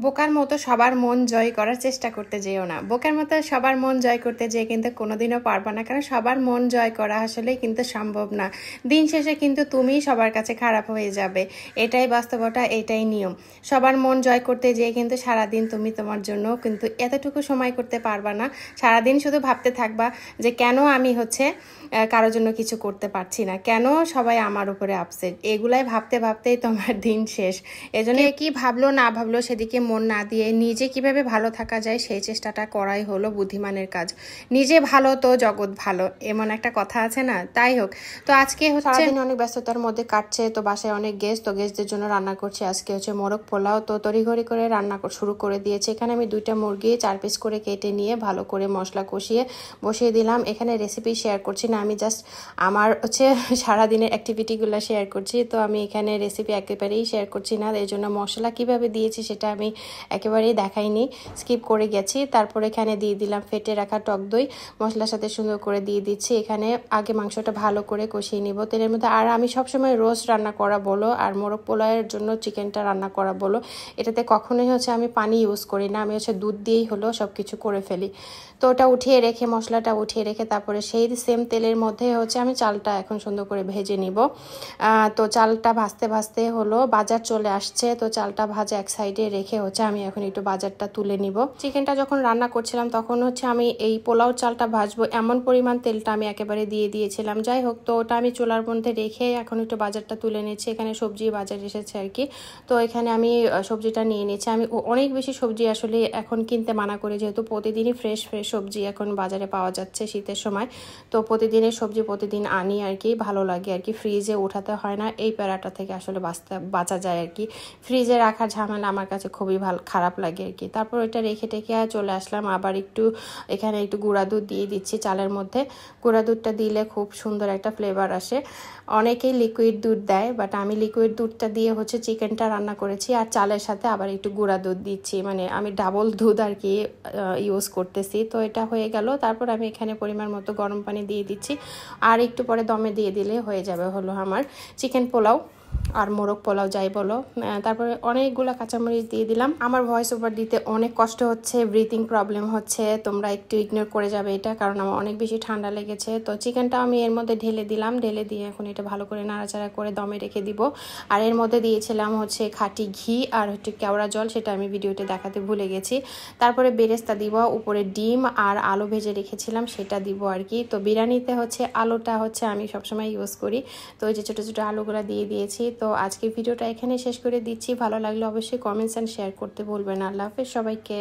বোকার মতো সবার মন জয় করার চেষ্টা করতে যেও না। বোকার মতো সবার মন জয় করতে যেয়ে কিন্তু কোনোদিনও পারবা না, কারণ সবার মন জয় করা আসলে কিন্তু সম্ভব না। দিন শেষে কিন্তু তুমি সবার কাছে খারাপ হয়ে যাবে, এটাই বাস্তবতা, এটাই নিয়ম। সবার মন জয় করতে যেয়ে কিন্তু সারাদিন তুমি তোমার জন্য কিন্তু এতটুকু সময় করতে পারবা না। সারাদিন শুধু ভাবতে থাকবা যে কেন আমি কারোর জন্য কিছু করতে পারছি না, কেন সবাই আমার উপরে আপসেট। এগুলাই ভাবতে ভাবতেই তোমার দিন শেষ। এজন্য কি ভাবলো না ভাবলো সেদিকে মন না দিয়ে নিজে কিভাবে ভালো থাকা যায় সেই চেষ্টাটা করাই হলো বুদ্ধিমানের কাজ। নিজে ভালো তো জগৎ ভালো, এমন একটা কথা আছে না? তাই হোক, তো আজকে সারাদিন অনেক ব্যস্ততার মধ্যে কাটছে, তো বাসায় অনেক গেস্ট, তো গেস্টদের জন্য রান্না করছি। আজকে মোরগ পোলাও, তো তড়িঘড়ি করে রান্না শুরু করে দিয়েছে। এখানে আমি 2টা মুরগি 4 পিস করে কেটে নিয়ে ভালো করে মশলা কষিয়ে বসিয়ে দিলাম। এখানে রেসিপি শেয়ার করছি না, আমি জাস্ট আমার সারাদিনের অ্যাক্টিভিটিগুলো শেয়ার করছি। তো আমি এখানে রেসিপি একেবারেই শেয়ার করছি না, এই জন্য মশলা কিভাবে দিয়েছি সেটা আমি একেবারেই দেখাইনি, স্কিপ করে গেছি। তারপর এখানে দিয়ে দিলাম ফেটে রাখা টক দই, মশলার সাথে সুন্দর করে দিয়ে দিচ্ছি। এখানে আগে মাংসটা ভালো করে কষিয়ে নিব তেলের মধ্যে। আর আমি সবসময় রোস্ট রান্না করা বলো আর মোরগ পোলাওয়ের জন্য চিকেনটা রান্না করা বলো, এটাতে কখনোই আমি পানি ইউজ করি না, আমি দুধ দিয়েই সব কিছু করে ফেলি। তো ওটা উঠিয়ে রেখে, মশলাটা উঠিয়ে রেখে তারপরে সেই সেম তেলের মধ্যে আমি চালটা এখন সুন্দর করে ভেজে নিব। তো চালটা ভাজতে ভাজতে বাজার চলে আসছে, তো চালটা ভাজা এক সাইডে রেখে আমি এখন একটু বাজারটা তুলে নিব। চিকেনটা যখন রান্না করছিলাম তখন আমি এই পোলাও চালটা ভাজবো এমন পরিমাণ তেলটা আমি একেবারে দিয়ে দিয়েছিলাম। যাই হোক, তো ওটা আমি চুলার মধ্যে রেখে এখন একটু বাজারটা তুলে নিচ্ছি। এখানে সবজি বাজার এসেছে আর কি, তো এখানে আমি সবজিটা নিয়ে নিচ্ছি। আমি অনেক বেশি সবজি আসলে এখন কিনতে মানা করি, যেহেতু প্রতিদিনই ফ্রেশ ফ্রেশ সবজি এখন বাজারে পাওয়া যাচ্ছে শীতের সময়। তো প্রতিদিনের সবজি প্রতিদিন আনি আর কি, ভালো লাগে আর কি, ফ্রিজে উঠাতে হয় না, এই প্যারাটা থেকে আসলে বাঁচা যায় আর কি। ফ্রিজে রাখার ঝামেলা আমার কাছে খুবই খারাপ লাগে আর কি। তারপর এটা রেখে টেখে চলে আসলাম। আবার এখানে একটু গুঁড়া দুধ দিয়ে দিচ্ছি চালের মধ্যে। গুঁড়া দুধটা দিলে খুব সুন্দর একটা ফ্লেভার আসে। অনেকেই লিকুইড দুধ দেয়, বাট আমি লিকুইড দুধটা দিয়ে চিকেনটা রান্না করেছি, আর চালের সাথে আবার একটু গুঁড়া দুধ দিচ্ছি, মানে আমি ডাবল দুধ আর কি ইউজ করতেছি। তো এটা হয়ে গেল। তারপর আমি এখানে পরিমাণ মতো গরম পানি দিয়ে দিচ্ছি, আর একটু পরে দমে দিয়ে দিলে হয়ে যাবে আমার চিকেন পোলাও আর মোরগ পোলাও যাই বলো। তারপরে অনেকগুলো কাঁচামরিচ দিয়ে দিলাম। আমার ভয়েস ওভার দিতে অনেক কষ্ট হচ্ছে, ব্রিথিং প্রবলেম হচ্ছে, তোমরা একটু ইগনোর করে যাবে এটা, কারণ আমার অনেক বেশি ঠান্ডা লেগেছে। তো চিকেনটা আমি এর মধ্যে ঢেলে দিলাম, ঢেলে দিয়ে এখন এটা ভালো করে নাড়াচাড়া করে দমে রেখে দিব। আর এর মধ্যে দিয়েছিলাম খাঁটি ঘি আর কেওড়া জল, সেটা আমি ভিডিওতে দেখাতে ভুলে গেছি। তারপরে বেরেস্তা দিব, উপরে ডিম আর আলু ভেজে রেখেছিলাম সেটা দিব আর কি। তো বিরিয়ানিতে আলুটা আমি সবসময় ইউজ করি, তো ওই যে ছোটো ছোটো আলুগুলো দিয়ে দিয়েছি। তো আজকের ভিডিওটা এখানে শেষ করে দিচ্ছি। ভালো লাগলে অবশ্যই কমেন্টস অ্যান্ড শেয়ার করতে ভুলবেন না। আল্লাহ হাফেজ সবাইকে।